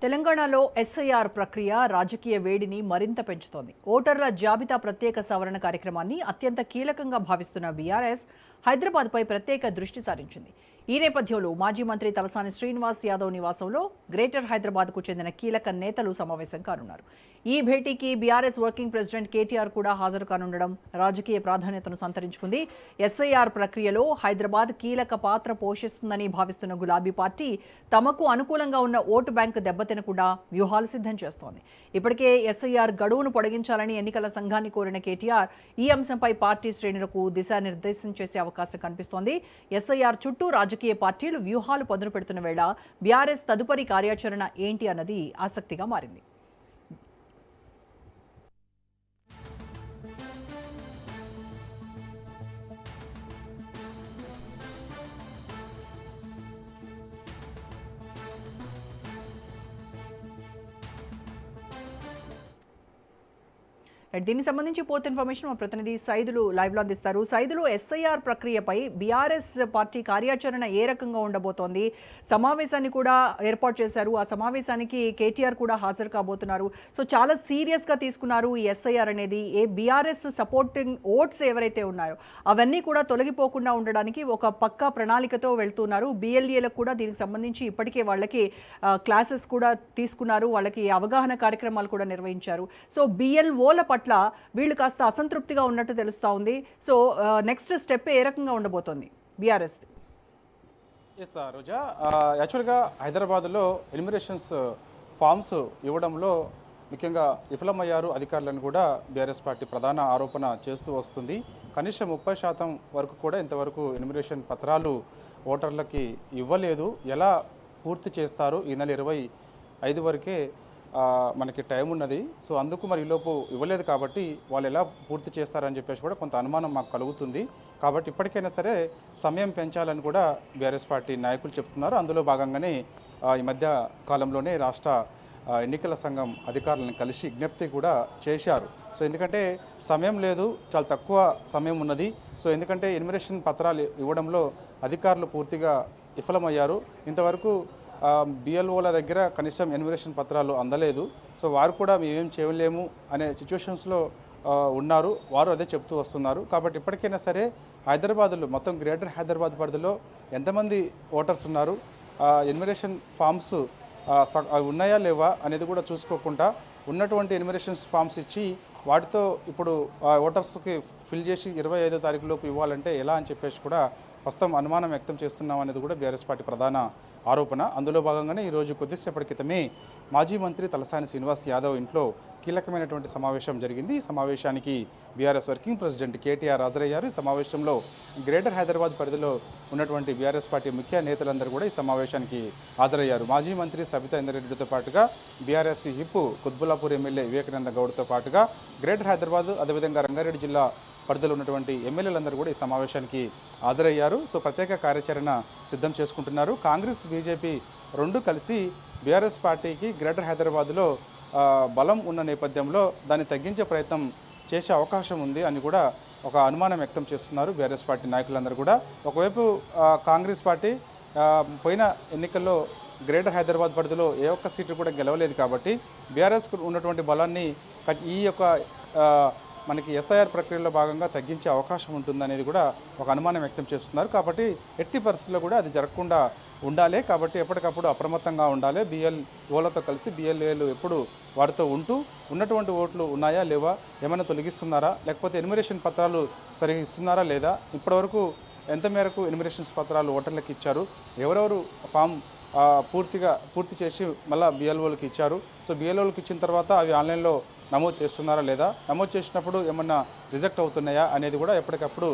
తెలంగాణలో ఎస్ఐఆర్ ప్రక్రియ రాజకీయ వేడిని మరింత పెంచుతోంది. ఓటర్ల జాబితా ప్రత్యేక సవరణ కార్యక్రమాన్ని అత్యంత కీలకంగా భావిస్తున్న బీఆర్ఎస్ హైదరాబాద్పై ప్రత్యేక దృష్టి సారించింది. ఈ నేపథ్యంలో మాజీ మంత్రి తలసాని శ్రీనివాస్ యాదవ్ నివాసంలో గ్రేటర్ హైదరాబాద్కు చెందిన కీలక నేతలు సమావేశం కానున్నారు. ఈ భేటీకి బీఆర్ఎస్ వర్కింగ్ ప్రెసిడెంట్ కేటీఆర్ కూడా హాజరు కానుండడం రాజకీయ ప్రాధాన్యతను సంతరించుకుంది. ఎస్ఐఆర్ ప్రక్రియలో హైదరాబాద్ కీలక పాత్ర పోషిస్తుందని భావిస్తున్న గులాబీ పార్టీ తమకు అనుకూలంగా ఉన్న ఓటు బ్యాంకు దెబ్బతినకుండా వ్యూహాలు సిద్ధం చేస్తోంది. ఇప్పటికే ఎస్ఐఆర్ గడువును పొడిగించాలని ఎన్నికల సంఘాన్ని కోరిన కేటీఆర్ ఈ అంశంపై పార్టీ శ్రేణులకు దిశానిర్దేశం చేసే అవకాశం కనిపిస్తోంది. ఎస్ఐఆర్ చుట్టూ రాజకీయ పార్టీలు వ్యూహాలు పదును పెడుతున్న వేళ బీఆర్ఎస్ తదుపరి కార్యాచరణ ఏంటి అన్నది ఆసక్తిగా మారింది. దీనికి సంబంధించి పూర్తి ఇన్ఫర్మేషన్ మా ప్రతినిధి సైదులు లైవ్లో అందిస్తారు. సైదులు, ఎస్ఐఆర్ ప్రక్రియపై బీఆర్ఎస్ పార్టీ కార్యాచరణ ఏ రకంగా ఉండబోతోంది? సమావేశాన్ని కూడా ఏర్పాటు చేశారు. ఆ సమావేశానికి కేటీఆర్ కూడా హాజరు కాబోతున్నారు. సో చాలా సీరియస్గా తీసుకున్నారు ఈ ఎస్ఐఆర్ అనేది. బీఆర్ఎస్ సపోర్టింగ్ ఓట్స్ ఎవరైతే ఉన్నాయో అవన్నీ కూడా తొలగిపోకుండా ఉండడానికి ఒక పక్కా ప్రణాళికతో వెళ్తున్నారు. బిఎల్ఏలకు కూడా దీనికి సంబంధించి ఇప్పటికే వాళ్ళకి క్లాసెస్ కూడా తీసుకున్నారు. వాళ్ళకి అవగాహన కార్యక్రమాలు కూడా నిర్వహించారు. సో బిఎల్ఓల పట్ల వీళ్ళు కాస్త అసంతృప్తిగా ఉన్నట్టు తెలుస్తా ఉంది. సో నెక్స్ట్ స్టెప్ ఏ రకంగా ఉండబోతోంది బీఆర్ఎస్? ఎస్ రోజా, యాక్చువల్గా హైదరాబాద్లో ఎలిమినేషన్స్ ఫామ్స్ ఇవ్వడంలో ముఖ్యంగా విఫలమయ్యారు అధికారులను కూడా బీఆర్ఎస్ పార్టీ ప్రధాన ఆరోపణ చేస్తూ వస్తుంది. కనీసం 30% వరకు కూడా ఇంతవరకు ఎలిమినేషన్ పత్రాలు ఓటర్లకి ఇవ్వలేదు. ఎలా పూర్తి చేస్తారు? ఈ నెల 25 వరకే మనకి టైం ఉన్నది. సో అందుకు మరి ఈలోపు ఇవ్వలేదు కాబట్టి వాళ్ళు ఎలా పూర్తి చేస్తారని చెప్పేసి కూడా కొంత అనుమానం మాకు కలుగుతుంది. కాబట్టి ఇప్పటికైనా సరే సమయం పెంచాలని కూడా బీఆర్ఎస్ పార్టీ నాయకులు చెప్తున్నారు. అందులో భాగంగానే ఈ మధ్య కాలంలోనే రాష్ట్ర ఎన్నికల సంఘం అధికారులను కలిసి విజ్ఞప్తి కూడా చేశారు. సో ఎందుకంటే సమయం లేదు, చాలా తక్కువ సమయం ఉన్నది. సో ఎందుకంటే ఎలిమినేషన్ పత్రాలు ఇవ్వడంలో అధికారులు పూర్తిగా విఫలమయ్యారు. ఇంతవరకు బిఎల్ఓల దగ్గర కనీసం ఎలిమినేషన్ పత్రాలు అందలేదు. సో వారు కూడా మేమేం చేయలేము అనే సిచ్యువేషన్స్లో ఉన్నారు. వారు అదే చెప్తూ వస్తున్నారు. కాబట్టి ఇప్పటికైనా సరే హైదరాబాద్లో మొత్తం గ్రేటర్ హైదరాబాద్ పరిధిలో ఎంతమంది ఓటర్స్ ఉన్నారు, ఎలిమినేషన్ ఫామ్స్ ఉన్నాయా లేవా అనేది కూడా చూసుకోకుండా ఉన్నటువంటి ఎలిమినేషన్ ఫామ్స్ ఇచ్చి వాటితో ఇప్పుడు ఓటర్స్కి ఫిల్ చేసి 25వ తారీఖులోపు ఇవ్వాలంటే ఎలా అని చెప్పేసి కూడా ప్రస్తుతం అనుమానం వ్యక్తం చేస్తున్నాం అనేది కూడా బీఆర్ఎస్ పార్టీ ప్రధాన ఆరోపణ. అందులో భాగంగానే ఈరోజు కొద్దిసేపటి క్రితమే మాజీ మంత్రి తలసాని శ్రీనివాస్ యాదవ్ ఇంట్లో కీలకమైనటువంటి సమావేశం జరిగింది. ఈ సమావేశానికి బీఆర్ఎస్ వర్కింగ్ ప్రెసిడెంట్ కేటీఆర్ హాజరయ్యారు. ఈ సమావేశంలో గ్రేటర్ హైదరాబాద్ పరిధిలో ఉన్నటువంటి బీఆర్ఎస్ పార్టీ ముఖ్య నేతలందరూ కూడా ఈ సమావేశానికి హాజరయ్యారు. మాజీ మంత్రి సబితా ఇంద్రారెడ్డితో పాటుగా బీఆర్ఎస్ హిప్ కుత్బుల్లాపూర్ ఎమ్మెల్యే వివేకానంద గౌడ్తో పాటుగా గ్రేటర్ హైదరాబాద్ అదేవిధంగా రంగారెడ్డి జిల్లా పరిధిలో ఉన్నటువంటి ఎమ్మెల్యేలందరూ కూడా ఈ సమావేశానికి హాజరయ్యారు. సో ప్రత్యేక కార్యాచరణ సిద్ధం చేసుకుంటున్నారు. కాంగ్రెస్ బీజేపీ రెండు కలిసి బీఆర్ఎస్ పార్టీకి గ్రేటర్ హైదరాబాద్లో బలం ఉన్న నేపథ్యంలో దాన్ని తగ్గించే ప్రయత్నం చేసే అవకాశం ఉంది అని కూడా ఒక అనుమానం వ్యక్తం చేస్తున్నారు బీఆర్ఎస్ పార్టీ నాయకులందరూ కూడా. ఒకవైపు కాంగ్రెస్ పార్టీ పోయిన ఎన్నికల్లో గ్రేటర్ హైదరాబాద్ పరిధిలో ఏ ఒక్క సీటు కూడా గెలవలేదు కాబట్టి బీఆర్ఎస్కు ఉన్నటువంటి బలాన్ని ఈ యొక్క మనకి ఎస్ఐఆర్ ప్రక్రియలో భాగంగా తగ్గించే అవకాశం ఉంటుందనేది కూడా ఒక అనుమానం వ్యక్తం చేస్తున్నారు. కాబట్టి ఎట్టి పరిస్థితుల్లో కూడా అది జరగకుండా ఉండాలి. కాబట్టి ఎప్పటికప్పుడు అప్రమత్తంగా ఉండాలి. బిఎల్ఓలతో కలిసి బిఎల్ఏలు ఎప్పుడు వారితో ఉంటూ ఉన్నటువంటి ఓట్లు ఉన్నాయా లేవా, ఏమైనా తొలగిస్తున్నారా, లేకపోతే ఎలిమినేషన్ పత్రాలు సరిగా ఇస్తున్నారా లేదా, ఇప్పటివరకు ఎంత మేరకు ఎలిమినేషన్స్ పత్రాలు ఓటర్లకు ఇచ్చారు, ఎవరెవరు ఫామ్ పూర్తి చేసి మళ్ళీ బిఎల్ఓలకు ఇచ్చారు. సో బిఎల్ఓలకు ఇచ్చిన తర్వాత అవి ఆన్లైన్లో నమోదు చేస్తున్నారా లేదా, నమోదు చేసినప్పుడు ఏమన్నా రిజెక్ట్ అవుతున్నాయా అనేది కూడా ఎప్పటికప్పుడు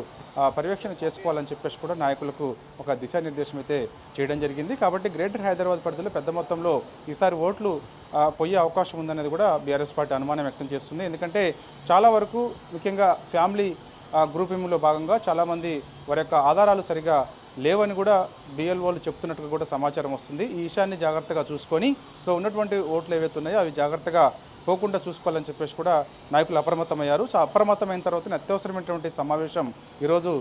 పర్యవేక్షణ చేసుకోవాలని చెప్పేసి కూడా నాయకులకు ఒక దిశానిర్దేశం అయితే చేయడం జరిగింది. కాబట్టి గ్రేటర్ హైదరాబాద్ పరిధిలో పెద్ద మొత్తంలో ఈసారి ఓట్లు పోయే అవకాశం ఉందనేది కూడా బీఆర్ఎస్ పార్టీ అనుమానం వ్యక్తం చేస్తుంది. ఎందుకంటే చాలా వరకు ముఖ్యంగా ఫ్యామిలీ గ్రూపింగ్లో భాగంగా చాలామంది వారి యొక్క ఆధారాలు సరిగా లేవని కూడా బిఎల్ఓలు చెప్తున్నట్టుగా కూడా సమాచారం వస్తుంది. ఈ విషయాన్ని జాగ్రత్తగా చూసుకొని సో ఉన్నటువంటి ఓట్లు ఏవైతే ఉన్నాయో అవి జాగ్రత్తగా పోకుండా చూసుకోవాలని చెప్పేసి కూడా నాయకులు అప్రమత్తమయ్యారు. సో అప్రమత్తమైన తర్వాత అత్యవసరమైనటువంటి సమావేశం ఈరోజు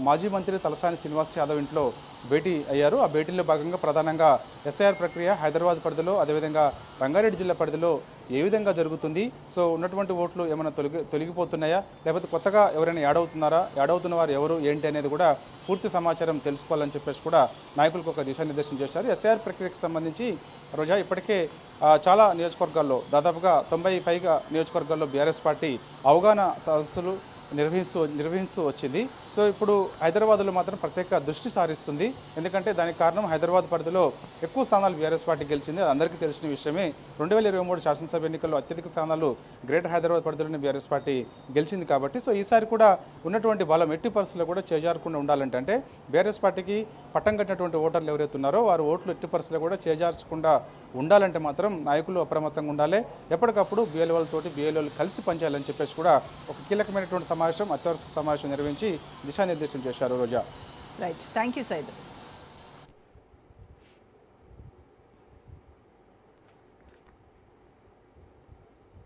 మాజీ మంత్రి తలసాని శ్రీనివాస్ యాదవ్ ఇంట్లో భేటీ అయ్యారు. ఆ భేటీలో భాగంగా ప్రధానంగా ఎస్ఐఆర్ ప్రక్రియ హైదరాబాద్ పరిధిలో, అదేవిధంగా రంగారెడ్డి జిల్లా పరిధిలో ఏ విధంగా జరుగుతుంది, సో ఉన్నటువంటి ఓట్లు ఏమైనా తొలగిపోతున్నాయా, లేకపోతే కొత్తగా ఎవరైనా యాడ్ అవుతున్నారా, యాడ్ అవుతున్న వారు ఎవరు ఏంటి అనేది కూడా పూర్తి సమాచారం తెలుసుకోవాలని చెప్పేసి కూడా నాయకులకు ఒక దిశానిర్దేశం చేశారు. ఎస్ఐఆర్ ప్రక్రియకు సంబంధించి రోజా ఇప్పటికే చాలా నియోజకవర్గాల్లో దాదాపుగా 90 పైగా నియోజకవర్గాల్లో బీఆర్ఎస్ పార్టీ అవగాహన సదస్సులు నిర్వహిస్తూ వచ్చింది. సో ఇప్పుడు హైదరాబాద్లో మాత్రం ప్రత్యేక దృష్టి సారిస్తుంది. ఎందుకంటే దానికి కారణం హైదరాబాద్ పరిధిలో ఎక్కువ స్థానాలు బీఆర్ఎస్ పార్టీ గెలిచింది. అది అందరికీ తెలిసిన విషయమే. 2023 శాసనసభ ఎన్నికల్లో అత్యధిక స్థానాలు గ్రేటర్ హైదరాబాద్ పరిధిలోనే బీఆర్ఎస్ పార్టీ గెలిచింది కాబట్టి సో ఈసారి కూడా ఉన్నటువంటి బలం ఎట్టి పరిస్థితుల్లో కూడా చేజారకుండా ఉండాలంటే, అంటే బీఆర్ఎస్ పార్టీకి పట్టం కట్టినటువంటి ఓటర్లు ఎవరైతే ఉన్నారో వారు ఓట్లు ఎట్టి పరిస్థితుల్లో కూడా చేజార్చకుండా ఉండాలంటే మాత్రం నాయకులు అప్రమత్తంగా ఉండాలి. ఎప్పటికప్పుడు బీఎల్ఓలతోటి బీఎల్ఓలు కలిసి పనిచేయాలని చెప్పేసి కూడా ఒక కీలకమైనటువంటి అత్యవసర సమావేశం నిర్వహించి దిశానిర్దేశం చేశారు Roja. Right, thank you Said.